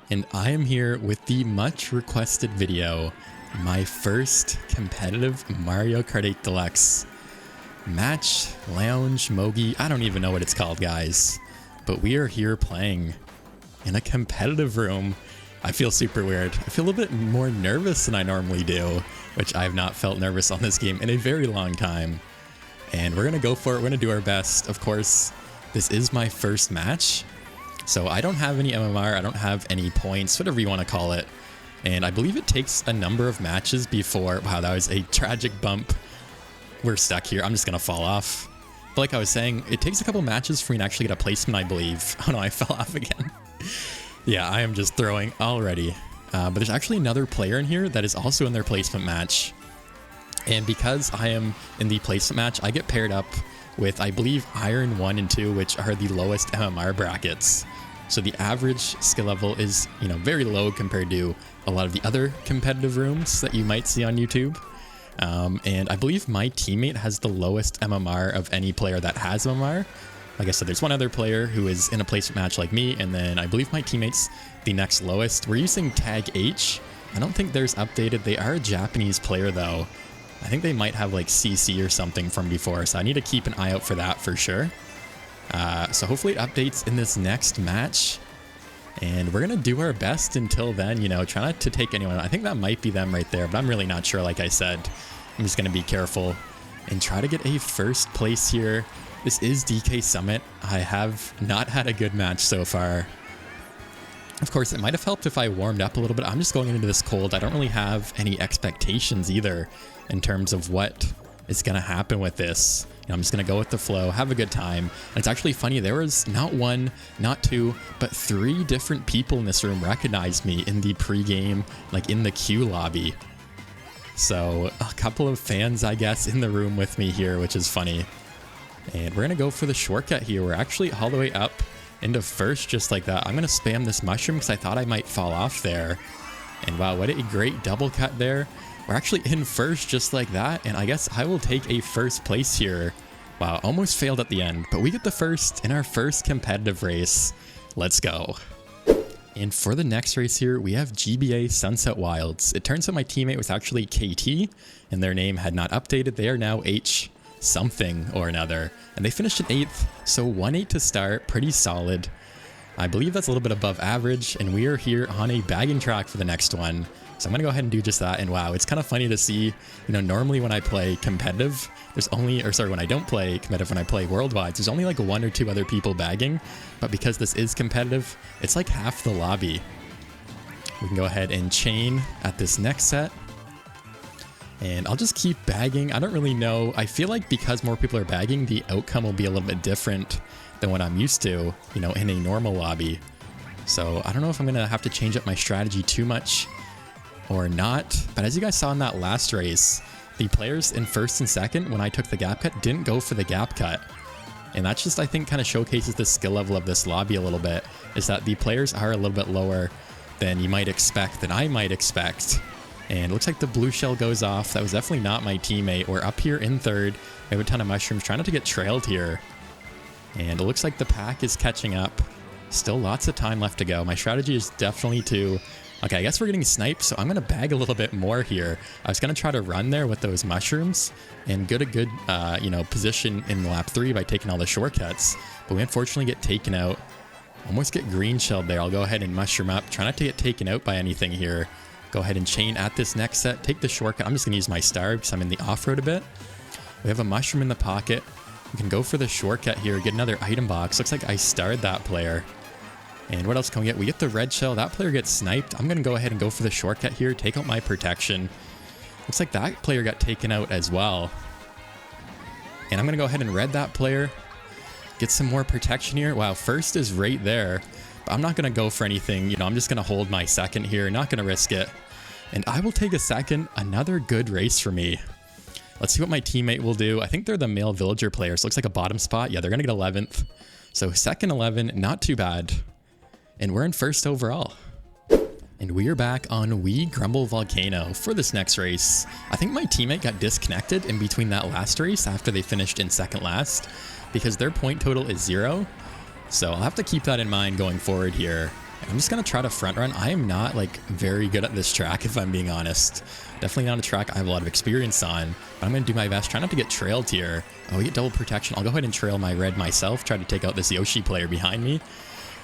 And I am here with the much requested video, my first competitive Mario Kart 8 Deluxe match, lounge, mogi, I don't even know what it's called, guys, but we are here playing in a competitive room. I feel super weird. I feel a little bit more nervous than I normally do, which I have not felt nervous on this game in a very long time. And we're gonna go for it. We're gonna do our best. Of course, this is my first match, so I don't have any MMR, I don't have any points, whatever you want to call it. And I believe it takes a number of matches before... Wow, that was a tragic bump. We're stuck here. I'm just gonna fall off. But like I was saying, it takes a couple matches for me to actually get a placement, I believe. Oh no, I fell off again. Yeah, I am just throwing already. But there's actually another player in here that is also in their placement match. And because I am in the placement match, I get paired up with, I believe, Iron 1 and 2, which are the lowest MMR brackets. So the average skill level is, you know, very low compared to a lot of the other competitive rooms that you might see on YouTube. And I believe my teammate has the lowest MMR of any player that has MMR. Like I said, there's one other player who is in a placement match like me, and then I believe my teammate's the next lowest. We're using Tag H. I don't think there's updated. They are a Japanese player, though. I think they might have like CC or something from before, so I need to keep an eye out for that for sure. So hopefully it updates in this next match, and we're gonna do our best until then, you know, try not to take anyone. I think that might be them right there, but I'm really not sure. Like I said, I'm just gonna be careful and try to get a first place here. This is DK Summit. I have not had a good match so far. Of course, it might have helped if I warmed up a little bit. I'm just going into this cold. I don't really have any expectations either in terms of what is going to happen with this. You know, I'm just going to go with the flow, have a good time. And it's actually funny, there was not one, not two, but 3 different people in this room recognized me in the pregame, like in the queue lobby. So a couple of fans, I guess, in the room with me here, which is funny. And we're going to go for the shortcut here. We're actually all the way up into first just like that. I'm going to spam this mushroom because I thought I might fall off there. And wow, what a great double cut there. We're actually in first just like that, and I guess I will take a first place here. Wow, almost failed at the end, but we get the first in our first competitive race. Let's go. And for the next race here, we have GBA Sunset Wilds. It turns out my teammate was actually KT, and their name had not updated. They are now H something or another, and they finished in 8th, so 1-8 to start, pretty solid. I believe that's a little bit above average, and we are here on a bagging track for the next one. So I'm going to go ahead and do just that. And wow, it's kind of funny to see, you know, normally when I play competitive, there's only, or sorry, when I don't play competitive, when I play worldwide, there's only like 1 or 2 other people bagging. But because this is competitive, it's like half the lobby. We can go ahead and chain at this next set. And I'll just keep bagging. I don't really know. I feel like because more people are bagging, the outcome will be a little bit different than what I'm used to, you know, in a normal lobby. So I don't know if I'm going to have to change up my strategy too much or not, but as you guys saw in that last race, the players in first and second, when I took the gap cut, didn't go for the gap cut. And that's just, I think, kind of showcases the skill level of this lobby a little bit, is that the players are a little bit lower than you might expect, than I might expect. And it looks like the blue shell goes off. That was definitely not my teammate. We're up here in third. We have a ton of mushrooms, trying not to get trailed here. And it looks like the pack is catching up. Still lots of time left to go. My strategy is definitely to... Okay, I guess we're getting sniped, so I'm going to bag a little bit more here. I was going to try to run there with those mushrooms and get a good, you know, position in lap 3 by taking all the shortcuts. But we unfortunately get taken out. Almost get green shelled there. I'll go ahead and mushroom up. Try not to get taken out by anything here. Go ahead and chain at this next set. Take the shortcut. I'm just going to use my star because I'm in the off-road a bit. We have a mushroom in the pocket. We can go for the shortcut here. Get another item box. Looks like I starred that player. And what else can we get? We get the red shell. That player gets sniped. I'm going to go ahead and go for the shortcut here. Take out my protection. Looks like that player got taken out as well. And I'm going to go ahead and red that player. Get some more protection here. Wow, first is right there. But I'm not going to go for anything. You know, I'm just going to hold my second here. Not going to risk it. And I will take a second. Another good race for me. Let's see what my teammate will do. I think they're the male villager players. Looks like a bottom spot. Yeah, they're going to get 11th. So second 11, not too bad. And we're in first overall. And we are back on Wee Grumble Volcano for this next race. I think my teammate got disconnected in between that last race after they finished in second last because their point total is 0. So I'll have to keep that in mind going forward here. And I'm just going to try to front run. I am not like very good at this track, if I'm being honest. Definitely not a track I have a lot of experience on, but I'm going to do my best. Try not to get trailed here. Oh, we get double protection. I'll go ahead and trail my red myself. Try to take out this Yoshi player behind me.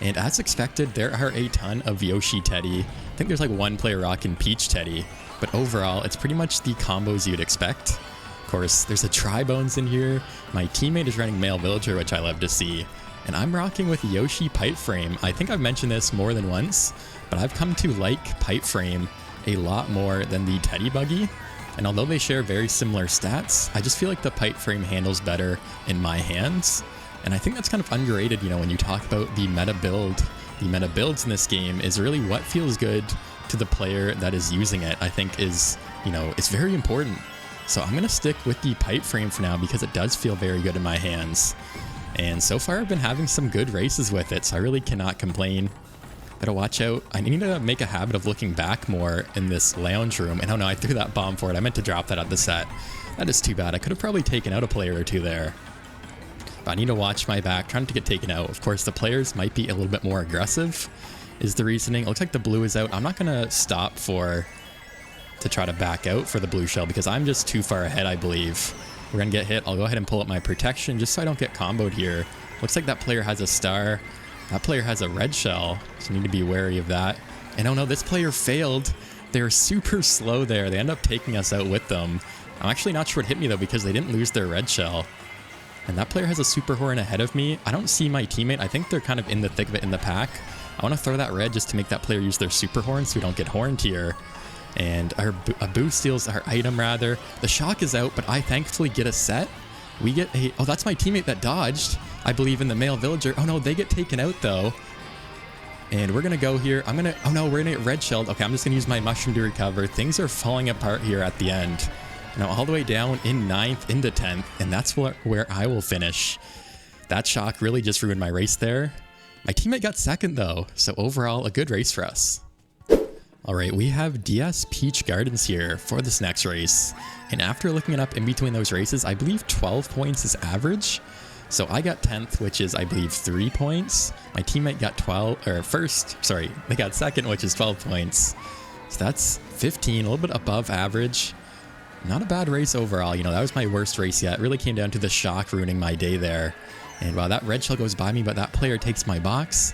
And as expected, there are a ton of Yoshi Teddy. I think there's like one player rocking Peach Teddy, but overall, it's pretty much the combos you'd expect. Of course, there's a Tri-Bones in here. My teammate is running Male Villager, which I love to see. And I'm rocking with Yoshi Pipe Frame. I think I've mentioned this more than once, but I've come to like Pipe Frame a lot more than the Teddy Buggy. And although they share very similar stats, I just feel like the Pipe Frame handles better in my hands. And I think that's kind of underrated, you know, when you talk about the meta build. The meta builds in this game is really what feels good to the player that is using it, I think is, you know, it's very important. So I'm going to stick with the Pipe Frame for now because it does feel very good in my hands. And so far I've been having some good races with it, so I really cannot complain. Gotta watch out. I need to make a habit of looking back more in this lounge room. And oh no, I threw that bomb for it. I meant to drop that at the set. That is too bad. I could have probably taken out a player or two there. But I need to watch my back, trying to get taken out. Of course, the players might be a little bit more aggressive, is the reasoning. It looks like the blue is out. I'm not going to stop to try to back out for the blue shell because I'm just too far ahead, I believe. We're going to get hit. I'll go ahead and pull up my protection just so I don't get comboed here. Looks like that player has a star. That player has a red shell, so I need to be wary of that. And oh no, this player failed. They're super slow there. They end up taking us out with them. I'm actually not sure what hit me though because they didn't lose their red shell. And that player has a super horn ahead of me. I don't see my teammate. I think they're kind of in the thick of it in the pack. I want to throw that red just to make that player use their super horn so we don't get horned here. And a boo steals our item rather. The shock is out, but I thankfully get a set. We get a... Oh, that's my teammate that dodged. I believe in the Male Villager. Oh no, they get taken out though. And we're going to go here. I'm going to... Oh no, we're going to get red shelled. Okay, I'm just going to use my mushroom to recover. Things are falling apart here at the end. Now all the way down in 9th into 10th, and that's where I will finish. That shock really just ruined my race there. My teammate got 2nd though, so overall a good race for us. Alright, we have DS Peach Gardens here for this next race. And after looking it up in between those races, I believe 12 points is average. So I got 10th, which is I believe 3 points. My teammate got they got 2nd, which is 12 points. So that's 15, a little bit above average. Not a bad race overall. You know, that was my worst race yet. It really came down to the shock ruining my day there. And wow, that red shell goes by me, but that player takes my box.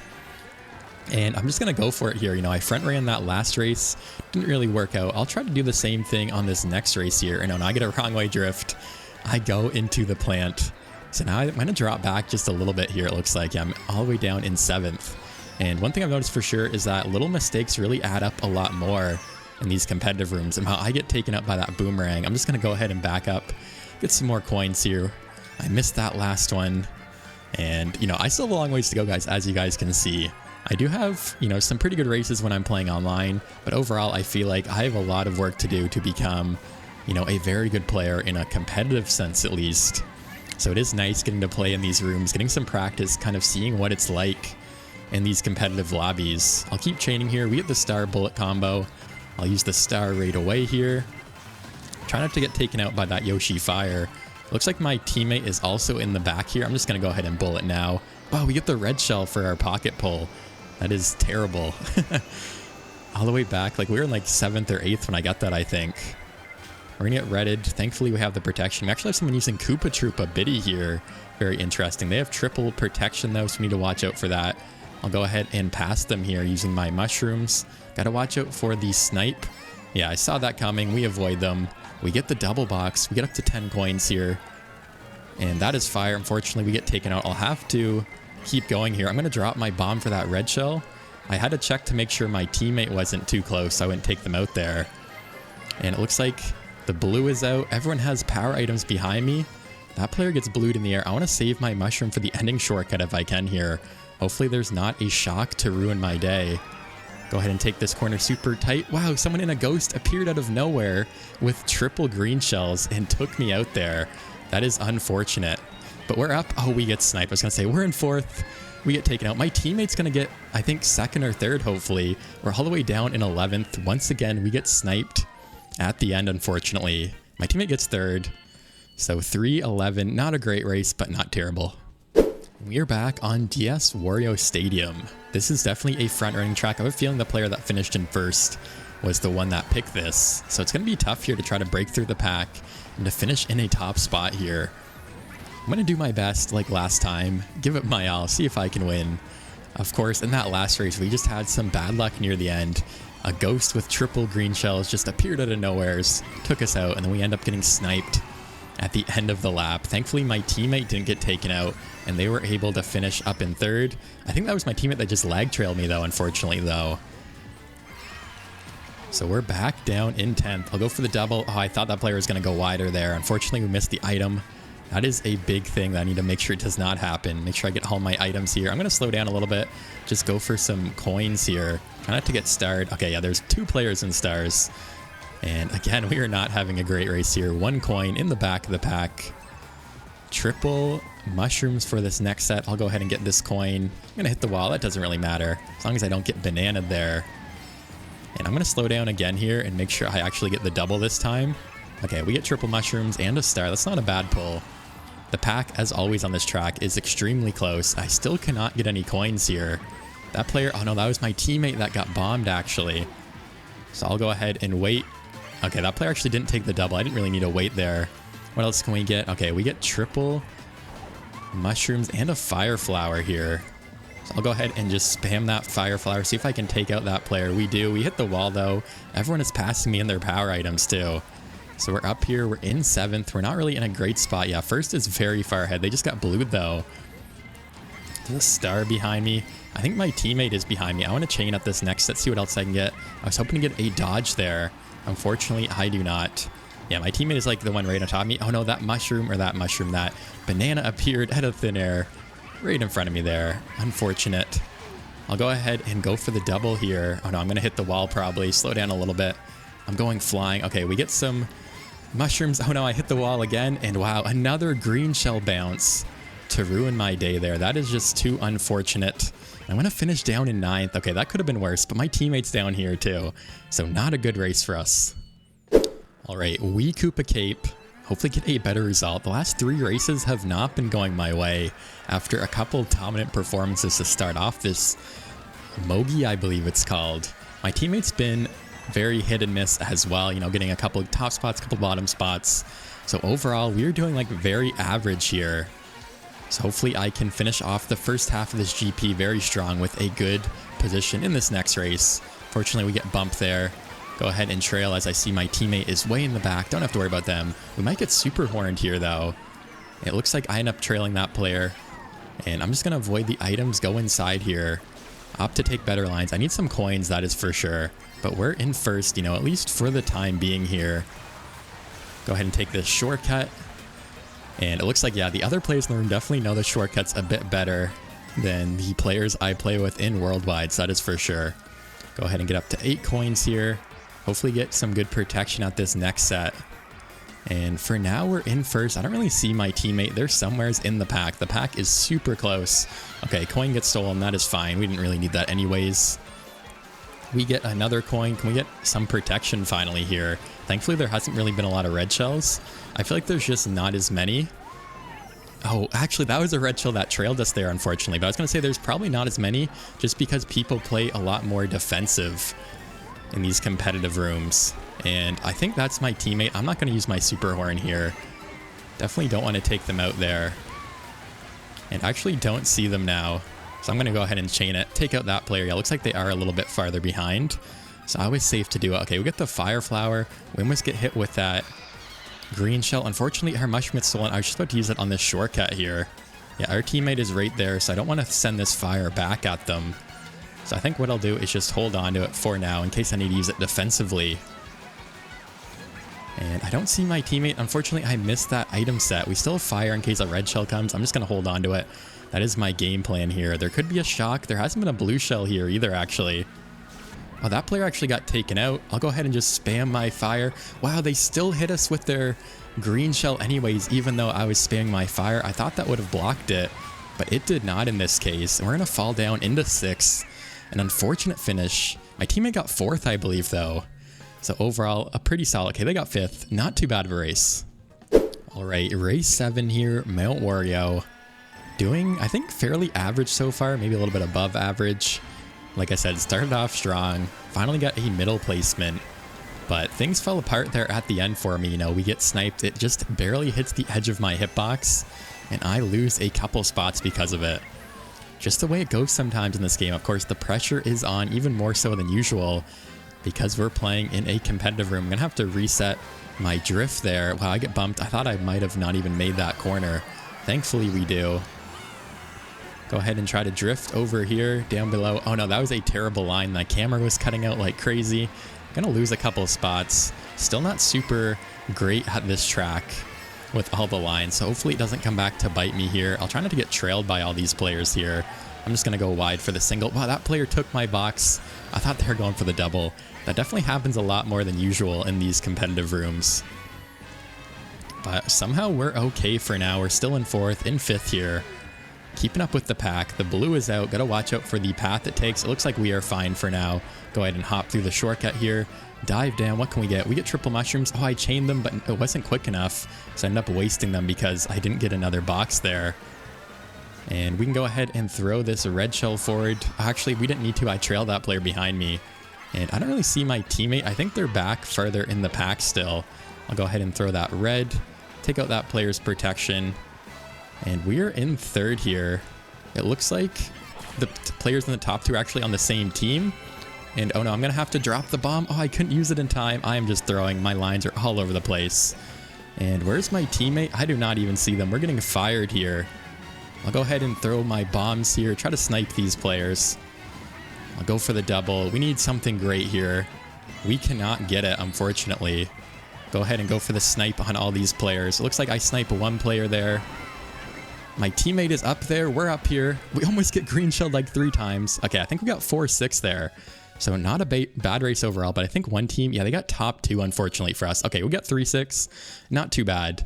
And I'm just going to go for it here. You know, I front ran that last race. Didn't really work out. I'll try to do the same thing on this next race here. And when I get a wrong way drift, I go into the plant. So now I'm going to drop back just a little bit here. It looks like I'm all the way down in 7th. And one thing I've noticed for sure is that little mistakes really add up a lot more in these competitive rooms. And how I get taken up by that boomerang. I'm just going to go ahead and back up, get some more coins here. I missed that last one. And, you know, I still have a long ways to go, guys, as you guys can see. I do have, you know, some pretty good races when I'm playing online, but overall I feel like I have a lot of work to do to become, you know, a very good player in a competitive sense at least. So it is nice getting to play in these rooms, getting some practice, kind of seeing what it's like in these competitive lobbies. I'll keep chaining here. We get the star bullet combo. I'll use the star right away here. Try not to get taken out by that Yoshi fire. Looks like my teammate is also in the back here. I'm just going to go ahead and bullet now. Wow, we get the red shell for our pocket pull. That is terrible. All the way back, like we were in like 7th or 8th when I got that, I think. We're going to get redded. Thankfully, we have the protection. We actually have someone using Koopa Troopa Biddy here. Very interesting. They have triple protection though, so we need to watch out for that. I'll go ahead and pass them here using my mushrooms. Got to watch out for the snipe. Yeah, I saw that coming. We avoid them. We get the double box. We get up to 10 coins here. And that is fire. Unfortunately, we get taken out. I'll have to keep going here. I'm going to drop my bomb for that red shell. I had to check to make sure my teammate wasn't too close, so I wouldn't take them out there. And it looks like the blue is out. Everyone has power items behind me. That player gets blued in the air. I want to save my mushroom for the ending shortcut if I can here. Hopefully there's not a shock to ruin my day. Go ahead and take this corner super tight. Wow, someone in a ghost appeared out of nowhere with triple green shells and took me out there. That is unfortunate. But we're up. Oh, we get sniped. I was going to say, we're in 4th. We get taken out. My teammate's going to get, I think, 2nd or 3rd, hopefully. We're all the way down in 11th. Once again, we get sniped at the end, unfortunately. My teammate gets 3rd. So 3-11. Not a great race, but not terrible. We're back on DS Wario Stadium. This is definitely a front-running track. I have a feeling the player that finished in first was the one that picked this. So it's going to be tough here to try to break through the pack and to finish in a top spot here. I'm going to do my best like last time, give it my all, see if I can win. Of course, in that last race, we just had some bad luck near the end. A ghost with triple green shells just appeared out of nowheres, took us out, and then we end up getting sniped at the end of the lap. Thankfully, my teammate didn't get taken out, and they were able to finish up in third. I think that was my teammate that just lag trailed me, though, unfortunately, though. So we're back down in 10th. I'll go for the double. Oh, I thought that player was going to go wider there. Unfortunately, we missed the item. That is a big thing that I need to make sure it does not happen. Make sure I get all my items here. I'm going to slow down a little bit. Just go for some coins here. Try not to get starred. Okay, yeah, there's 2 players in stars. And again, we are not having a great race here. 1 coin in the back of the pack. Triple mushrooms for this next set. I'll go ahead and get this coin. I'm going to hit the wall. That doesn't really matter. As long as I don't get bananaed there. And I'm going to slow down again here and make sure I actually get the double this time. Okay, we get triple mushrooms and a star. That's not a bad pull. The pack, as always on this track, is extremely close. I still cannot get any coins here. That player... Oh, no, that was my teammate that got bombed, actually. So I'll go ahead and wait. Okay, that player actually didn't take the double. I didn't really need to wait there. What else can we get? Okay, we get triple mushrooms and a fire flower here. So I'll go ahead and just spam that fire flower, see if I can take out that player. We do. We hit the wall, though. Everyone is passing me in their power items, too. So we're up here. We're in 7th. We're not really in a great spot. Yeah, first is very far ahead. They just got blued, though. There's a star behind me. I think my teammate is behind me. I want to chain up this next set, see what else I can get. I was hoping to get a dodge there. Unfortunately, I do not. Yeah, my teammate is like the one right on top of me. Oh no, that banana appeared out of thin air right in front of me there. Unfortunate. I'll go ahead and go for the double here. Oh no, I'm going to hit the wall probably. Slow down a little bit. I'm going flying. Okay, we get some mushrooms. Oh no, I hit the wall again. And wow, another green shell bounce to ruin my day there. That is just too unfortunate. I'm going to finish down in 9th. Okay, that could have been worse, but my teammate's down here too. So not a good race for us. All right, we Koopa Cape. Hopefully get a better result. The last 3 races have not been going my way after a couple dominant performances to start off this Mogi, I believe it's called. My teammate's been very hit and miss as well, you know, getting a couple top spots, a couple bottom spots. So overall, we're doing like very average here. So hopefully I can finish off the first half of this GP very strong with a good position in this next race. Fortunately, we get bumped there. Go ahead and trail as I see my teammate is way in the back. Don't have to worry about them. We might get super horned here, though. It looks like I end up trailing that player. And I'm just going to avoid the items, go inside here. Opt to take better lines. I need some coins, that is for sure. But we're in first, you know, at least for the time being here. Go ahead and take this shortcut. And it looks like, yeah, the other players in the room definitely know the shortcuts a bit better than the players I play with in Worldwide, so that is for sure. Go ahead and get up to 8 coins here. Hopefully get some good protection at this next set. And for now, we're in first. I don't really see my teammate. They're somewheres in the pack. The pack is super close. Okay, coin gets stolen. That is fine. We didn't really need that anyways. We get another coin. Can we get some protection finally here? Thankfully, there hasn't really been a lot of red shells. I feel like there's just not as many. Oh, actually, that was a red shell that trailed us there, unfortunately. But I was going to say there's probably not as many just because people play a lot more defensive in these competitive rooms. And I think that's my teammate. I'm not going to use my super horn here. Definitely don't want to take them out there. And actually don't see them now. So I'm going to go ahead and chain it. Take out that player. Yeah, looks like they are a little bit farther behind. So I was safe to do it. Okay, we get the fire flower. We almost get hit with that green shell. Unfortunately, our mushroom gets stolen. I was just about to use it on this shortcut here. Yeah, our teammate is right there, so I don't want to send this fire back at them. So I think what I'll do is just hold on to it for now in case I need to use it defensively. And I don't see my teammate. Unfortunately, I missed that item set. We still have fire in case a red shell comes. I'm just going to hold on to it. That is my game plan here. There could be a shock. There hasn't been a blue shell here either, actually. Oh, that player actually got taken out. I'll go ahead and just spam my fire. Wow, they still hit us with their green shell anyways, even though I was spamming my fire. I thought that would have blocked it, but it did not in this case. And we're going to fall down into 6th. An unfortunate finish. My teammate got 4th, I believe, though. So overall, a pretty solid. Okay, they got 5th. Not too bad of a race. All right, race 7 here, Mount Wario. doing, I think, fairly average so far, maybe a little bit above average. Like I said, started off strong, finally got a middle placement, but things fell apart there at the end for me. You know, we get sniped, it just barely hits the edge of my hitbox, and I lose a couple spots because of it. Just the way it goes sometimes in this game. Of course, the pressure is on even more so than usual because we're playing in a competitive room. I'm gonna have to reset my drift there. Wow, I get bumped. I thought I might have not even made that corner. Thankfully we do. Go ahead and try to drift over here, down below. Oh no, that was a terrible line. My camera was cutting out like crazy. Gonna lose a couple spots. Still not super great at this track with all the lines, so hopefully it doesn't come back to bite me here. I'll try not to get trailed by all these players here. I'm just gonna go wide for the single. Wow, that player took my box. I thought they were going for the double. That definitely happens a lot more than usual in these competitive rooms. But somehow we're okay for now. We're still in 4th, in 5th here. Keeping up with the pack. The blue is out. Gotta watch out for the path it takes. It looks like we are fine for now. Go ahead and hop through the shortcut here. Dive down. What can we get? We get triple mushrooms. Oh, I chained them, but it wasn't quick enough. So I ended up wasting them because I didn't get another box there. And we can go ahead and throw this red shell forward. Actually, we didn't need to. I trailed that player behind me. And I don't really see my teammate. I think they're back further in the pack still. I'll go ahead and throw that red. Take out that player's protection. And we're in 3rd here. It looks like the players in the top 2 are actually on the same team. And oh no, I'm going to have to drop the bomb. Oh, I couldn't use it in time. I am just throwing. My lines are all over the place. And where's my teammate? I do not even see them. We're getting fired here. I'll go ahead and throw my bombs here. Try to snipe these players. I'll go for the double. We need something great here. We cannot get it, unfortunately. Go ahead and go for the snipe on all these players. It looks like I snipe one player there. My teammate is up there. We're up here. We almost get green shelled like 3 times. Okay, I think we got 4-6 there. So not a bad race overall, but I think one team, yeah, they got top 2, unfortunately for us. Okay, we got 3-6. Not too bad.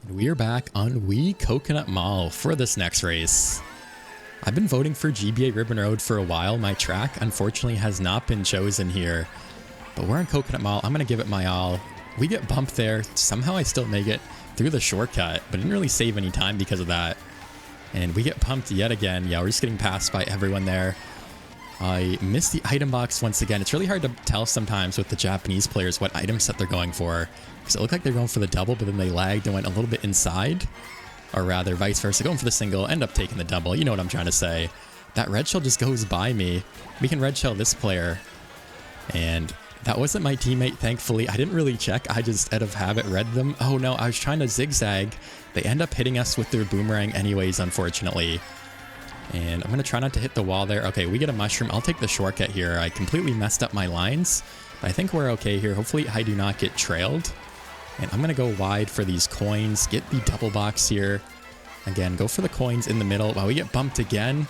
We are back on Wii Coconut Mall for this next race. I've been voting for GBA Ribbon Road for a while. My track, unfortunately, has not been chosen here. But we're on Coconut Mall. I'm going to give it my all. We get bumped there. Somehow I still make it through the shortcut, but didn't really save any time because of that. And we get pumped yet again. Yeah, we're just getting passed by everyone there. I missed the item box once again. It's really hard to tell sometimes with the Japanese players what item set they're going for. Because it looked like they're going for the double, but then they lagged and went a little bit inside. Or rather, vice versa. Going for the single, end up taking the double. You know what I'm trying to say. That red shell just goes by me. We can red shell this player. And that wasn't my teammate, thankfully. I didn't really check. I just, out of habit, read them. Oh no, I was trying to zigzag. They end up hitting us with their boomerang anyways, unfortunately. And I'm going to try not to hit the wall there. Okay, we get a mushroom. I'll take the shortcut here. I completely messed up my lines. But I think we're okay here. Hopefully I do not get trailed. And I'm going to go wide for these coins. Get the double box here. Again, go for the coins in the middle. Wow, we get bumped again.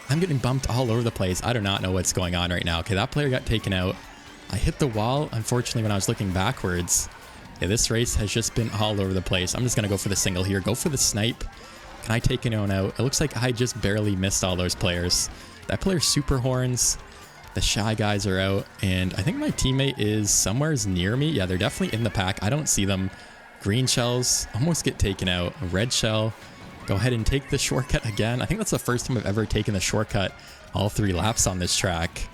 I'm getting bumped all over the place. I do not know what's going on right now. Okay, that player got taken out. I hit the wall, unfortunately, when I was looking backwards. Yeah, this race has just been all over the place. I'm just going to go for the single here. Go for the snipe. Can I take anyone out? It looks like I just barely missed all those players. That player's super horns. The shy guys are out. And I think my teammate is somewhere near me. Yeah, they're definitely in the pack. I don't see them. Green shells almost get taken out. A red shell. Go ahead and take the shortcut again. I think that's the first time I've ever taken the shortcut all 3 laps on this track.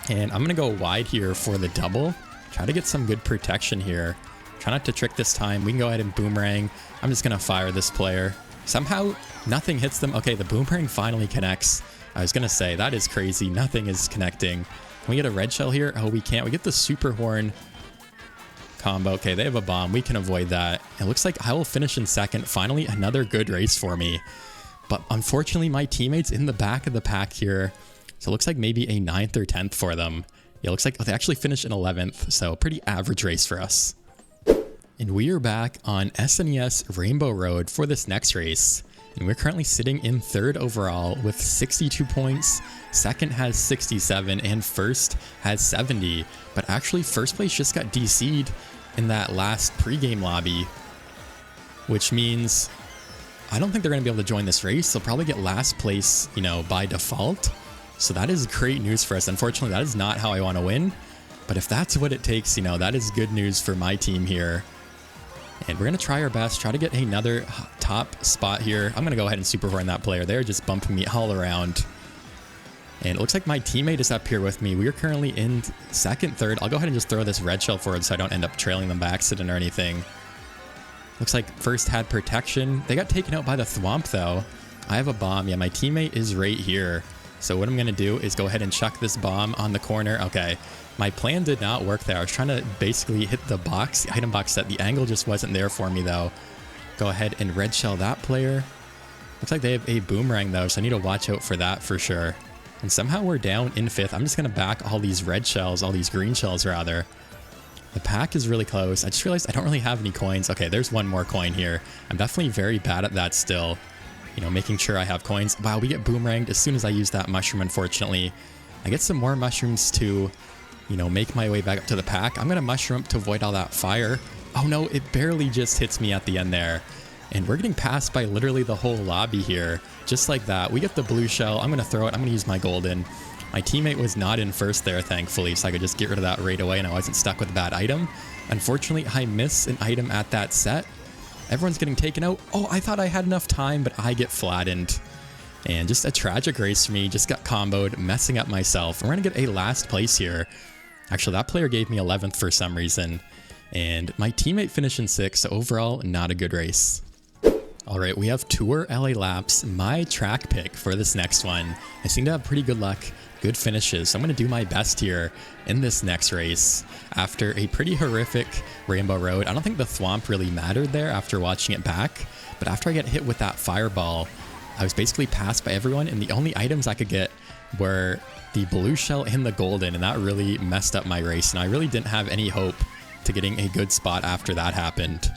And I'm going to go wide here for the double. Try to get some good protection here. Try not to trick this time. We can go ahead and boomerang. I'm just going to fire this player. Somehow, nothing hits them. Okay, the boomerang finally connects. I was going to say, that is crazy. Nothing is connecting. Can we get a red shell here? Oh, we can't. We get the super horn combo. Okay, they have a bomb. We can avoid that. It looks like I will finish in 2nd. Finally, another good race for me. But unfortunately, my teammates in the back of the pack here. So it looks like maybe a 9th or 10th for them. Yeah, it looks like they actually finished in 11th. So pretty average race for us. And we are back on SNES Rainbow Road for this next race. And we're currently sitting in 3rd overall with 62 points. 2nd has 67 and 1st has 70. But actually 1st place just got DC'd in that last pregame lobby. Which means I don't think they're going to be able to join this race. They'll probably get last place, you know, by default. So that is great news for us. Unfortunately, that is not how I want to win. But if that's what it takes, you know, that is good news for my team here. And we're going to try our best, try to get another top spot here. I'm going to go ahead and super horn that player. They're just bumping me all around. And it looks like my teammate is up here with me. We are currently in second, third. I'll go ahead and just throw this red shell forward so I don't end up trailing them by accident or anything. Looks like first had protection. They got taken out by the thwomp though. I have a bomb. Yeah, my teammate is right here. So what I'm going to do is go ahead and chuck this bomb on the corner. Okay, my plan did not work there. I was trying to basically hit the box, the item box set. The angle just wasn't there for me though. Go ahead and red shell that player. Looks like they have a boomerang though, so I need to watch out for that for sure. And somehow we're down in fifth. I'm just going to back all these red shells, all these green shells rather. The pack is really close. I just realized I don't really have any coins. Okay, there's one more coin here. I'm definitely very bad at that still. You know, making sure I have coins. Wow, we get boomeranged as soon as I use that mushroom, unfortunately. I get some more mushrooms to, you know, make my way back up to the pack. I'm going to mushroom up to avoid all that fire. Oh no, it barely just hits me at the end there. And we're getting passed by literally the whole lobby here. Just like that. We get the blue shell. I'm going to throw it. I'm going to use my golden. My teammate was not in first there, thankfully, so I could just get rid of that right away and I wasn't stuck with a bad item. Unfortunately, I miss an item at that set. Everyone's getting taken out. Oh, I thought I had enough time, but I get flattened. And just a tragic race for me. Just got comboed, messing up myself. We're going to get a last place here. Actually, that player gave me 11th for some reason. And my teammate finished in 6th, so overall, not a good race. All right, we have Tour LA Laps, my track pick for this next one. I seem to have pretty good luck, good finishes, so I'm going to do my best here in this next race. After a pretty horrific Rainbow Road, I don't think the thwomp really mattered there after watching it back, but after I get hit with that fireball, I was basically passed by everyone, and the only items I could get were the blue shell and the golden, and that really messed up my race, and I really didn't have any hope to getting a good spot after that happened.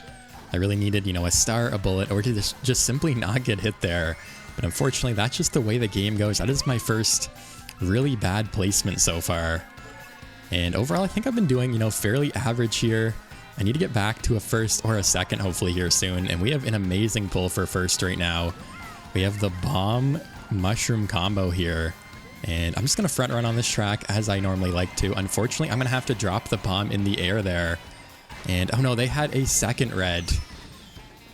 I really needed, you know, a star, a bullet, or to just simply not get hit there. But unfortunately, that's just the way the game goes. That is my first really bad placement so far. And overall, I think I've been doing, you know, fairly average here. I need to get back to a first or a second, hopefully, here soon. And we have an amazing pull for first right now. We have the bomb mushroom combo here. And I'm just going to front run on this track as I normally like to. Unfortunately, I'm going to have to drop the bomb in the air there. And oh no, they had a second red.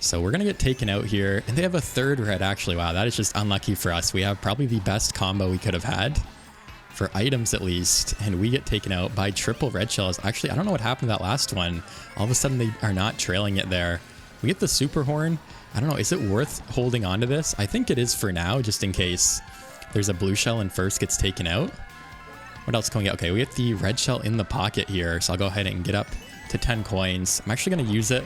So we're going to get taken out here. And they have a third red actually. Wow, that is just unlucky for us. We have probably the best combo we could have had. For items at least. And we get taken out by triple red shells. Actually, I don't know what happened to that last one. All of a sudden they are not trailing it there. We get the super horn. I don't know, is it worth holding on to this? I think it is for now, just in case there's a blue shell and first gets taken out. What else can we get? Okay, we get the red shell in the pocket here. So I'll go ahead and get up to 10 coins. I'm actually going to use it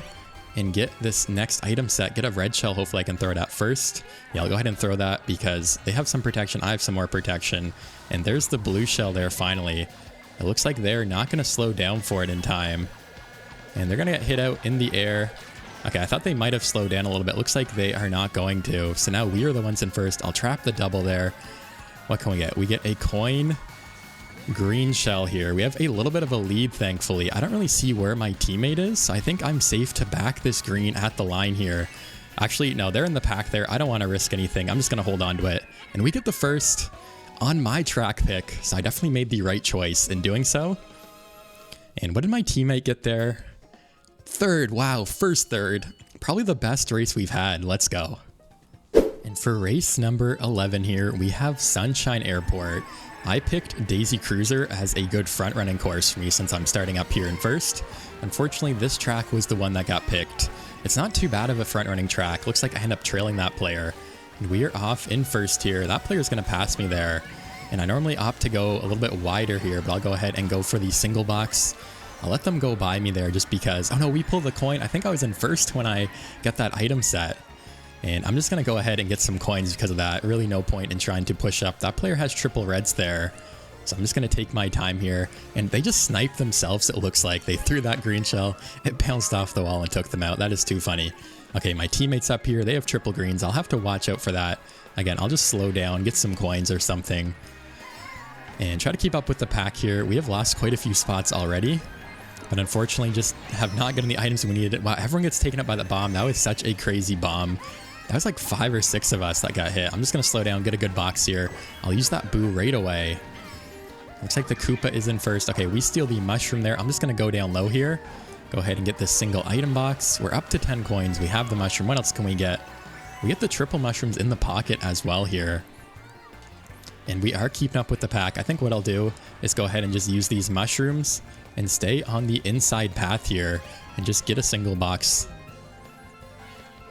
and get this next item set, get a red shell. Hopefully I can throw it out first. Yeah, I'll go ahead and throw that because they have some protection. I have some more protection. And there's the blue shell there finally. It looks like they're not going to slow down for it in time. And they're going to get hit out in the air. Okay, I thought they might have slowed down a little bit. Looks like they are not going to. So now we are the ones in first. I'll trap the double there. What can we get? We get a coin. Green shell here. We have a little bit of a lead, thankfully. I don't really see where my teammate is, so I think I'm safe to back this green at the line here. Actually, no, they're in the pack there. I don't want to risk anything. I'm just going to hold on to it. And we get the first on my track pick, so I definitely made the right choice in doing so. And what did my teammate get there? Third. Wow, first third. Probably the best race we've had. Let's go. And for race number 11 here, we have Sunshine Airport. I picked Daisy Cruiser as a good front running course for me since I'm starting up here in first. Unfortunately, this track was the one that got picked. It's not too bad of a front running track. Looks like I end up trailing that player. And we are off in first here. That player is going to pass me there. And I normally opt to go a little bit wider here, but I'll go ahead and go for the single box. I'll let them go by me there just because, oh no, we pulled the coin. I think I was in first when I got that item set. And I'm just going to go ahead and get some coins because of that. Really no point in trying to push up. That player has triple reds there. So I'm just going to take my time here. And they just sniped themselves, it looks like. They threw that green shell. It bounced off the wall and took them out. That is too funny. Okay, my teammates up here, they have triple greens. I'll have to watch out for that. Again, I'll just slow down, get some coins or something. And try to keep up with the pack here. We have lost quite a few spots already. But unfortunately, just have not gotten the items we needed. Wow, everyone gets taken up by the bomb. That was such a crazy bomb. That was like 5 or 6 of us that got hit. I'm just going to slow down, get a good box here. I'll use that boo right away. Looks like the Koopa is in first. Okay, we steal the mushroom there. I'm just going to go down low here. Go ahead and get this single item box. We're up to 10 coins. We have the mushroom. What else can we get? We get the triple mushrooms in the pocket as well here. And we are keeping up with the pack. I think what I'll do is go ahead and just use these mushrooms and stay on the inside path here and just get a single box.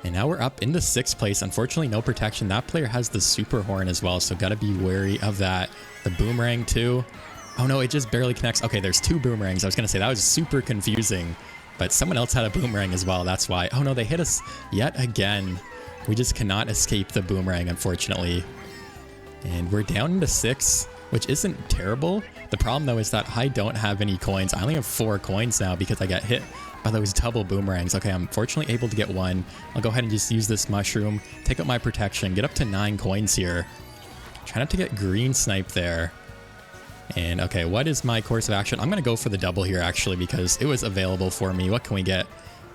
And now we're up into 6th place. Unfortunately, no protection. That player has the super horn as well, so gotta be wary of that. The boomerang too. Oh no, it just barely connects. Okay, there's 2 boomerangs. I was gonna say that was super confusing, but someone else had a boomerang as well. That's why. Oh no, they hit us yet again. We just cannot escape the boomerang, unfortunately. And we're down into 6, which isn't terrible. The problem though is that I don't have any coins. I only have 4 coins now because I got hit by those double boomerangs. Okay, I'm fortunately able to get 1. I'll go ahead and just use this mushroom, take out my protection, get up to 9 coins here. Try not to get green snipe there. And okay, what is my course of action? I'm going to go for the double here actually because it was available for me. What can we get?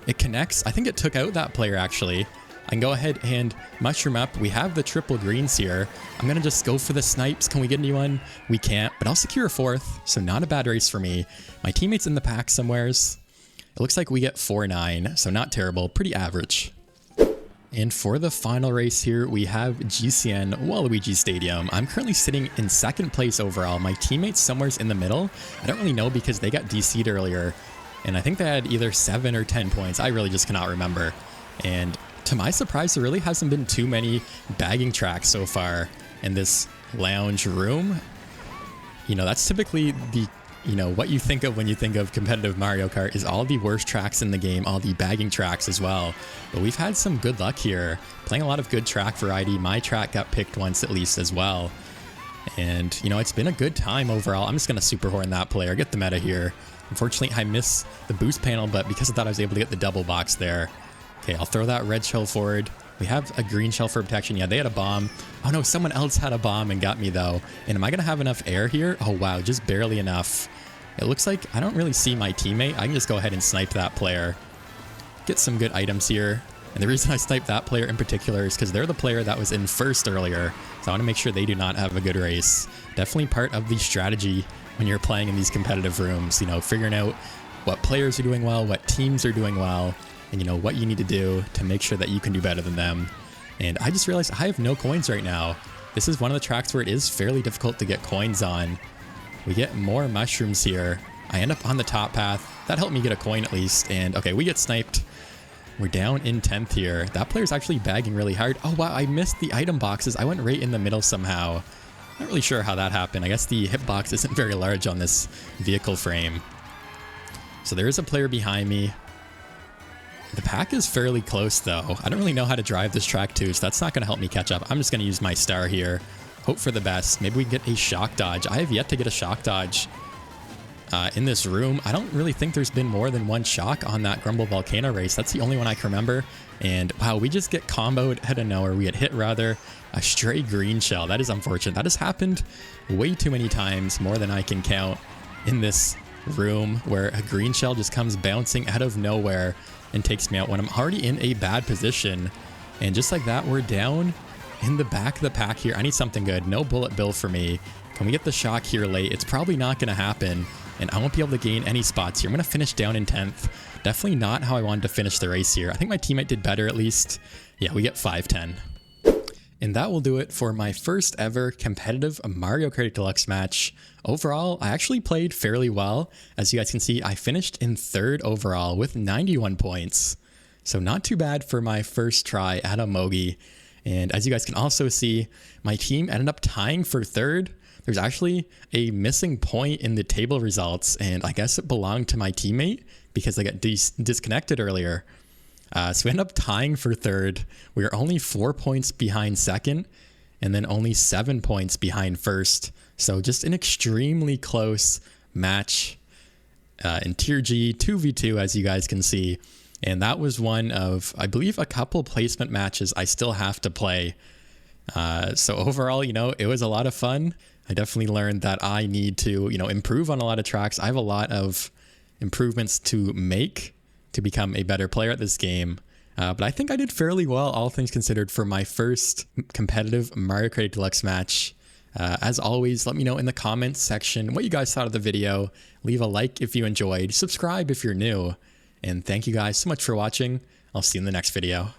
It connects. I think it took out that player actually. I can go ahead and mushroom up. We have the triple greens here. I'm going to just go for the snipes. Can we get anyone? We can't, but I'll secure a 4th. So not a bad race for me. My teammate's in the pack somewheres. It looks like we get 4-9, so not terrible, pretty average. And for the final race here, we have GCN Waluigi Stadium. I'm currently sitting in 2nd place overall. My teammate's somewheres in the middle. I don't really know because they got DC'd earlier, and I think they had either 7 or 10 points. I really just cannot remember. And to my surprise, there really hasn't been too many bagging tracks so far in this lounge room. You know, that's typically the, you know, what you think of when you think of competitive Mario Kart is all the worst tracks in the game, all the bagging tracks as well. But we've had some good luck here, playing a lot of good track variety. My track got picked once at least as well. And, you know, it's been a good time overall. I'm just going to super horn that player, get the meta here. Unfortunately, I missed the boost panel, but because of that, I was able to get the double box there. Okay, I'll throw that red shell forward. We have a green shell for protection. Yeah, they had a bomb. Oh no, someone else had a bomb and got me though. And am I going to have enough air here? Oh wow, just barely enough. It looks like I don't really see my teammate. I can just go ahead and snipe that player. Get some good items here. And the reason I sniped that player in particular is because they're the player that was in 1st earlier. So I want to make sure they do not have a good race. Definitely part of the strategy when you're playing in these competitive rooms. You know, figuring out what players are doing well, what teams are doing well, and you know what you need to do to make sure that you can do better than them. And I just realized I have no coins right now. This is one of the tracks where it is fairly difficult to get coins on. We get more mushrooms here. I end up on the top path. That helped me get a coin at least. And okay, we get sniped. We're down in 10th here. That player's actually bagging really hard. Oh wow, I missed the item boxes. I went right in the middle somehow. Not really sure how that happened. I guess the hitbox isn't very large on this vehicle frame. So there is a player behind me. The pack is fairly close though. I don't really know how to drive this track too, so that's not going to help me catch up. I'm just going to use my star here. Hope for the best. Maybe we can get a shock dodge. I have yet to get a shock dodge in this room. I don't really think there's been more than 1 shock on that Grumble Volcano race. That's the only one I can remember. And wow, we just get comboed out of nowhere. We get hit rather. A stray green shell. That is unfortunate. That has happened way too many times, more than I can count, in this room where a green shell just comes bouncing out of nowhere and takes me out when I'm already in a bad position. And just like that, we're down in the back of the pack here. I need something good. No bullet bill for me. Can we get the shock here late? It's probably not going to happen, and I won't be able to gain any spots here. I'm going to finish down in 10th. Definitely not how I wanted to finish the race here. I think my teammate did better at least. Yeah, we get 5-10. And that will do it for my first ever competitive Mario Kart Deluxe match. Overall, I actually played fairly well. As you guys can see, I finished in 3rd overall with 91 points. So not too bad for my first try at a Mogi. And as you guys can also see, my team ended up tying for 3rd. There's actually a missing point in the table results, and I guess it belonged to my teammate because they got disconnected earlier. So we end up tying for 3rd. We are only 4 points behind 2nd, and then only 7 points behind 1st. So just an extremely close match in Tier G, 2v2, as you guys can see. And that was one of, I believe, a couple placement matches I still have to play. So overall, you know, it was a lot of fun. I definitely learned that I need to, you know, improve on a lot of tracks. I have a lot of improvements to make to become a better player at this game. But I think I did fairly well, all things considered, for my first competitive Mario Kart Deluxe match. As always, let me know in the comments section what you guys thought of the video. Leave a like if you enjoyed. Subscribe if you're new. And thank you guys so much for watching. I'll see you in the next video.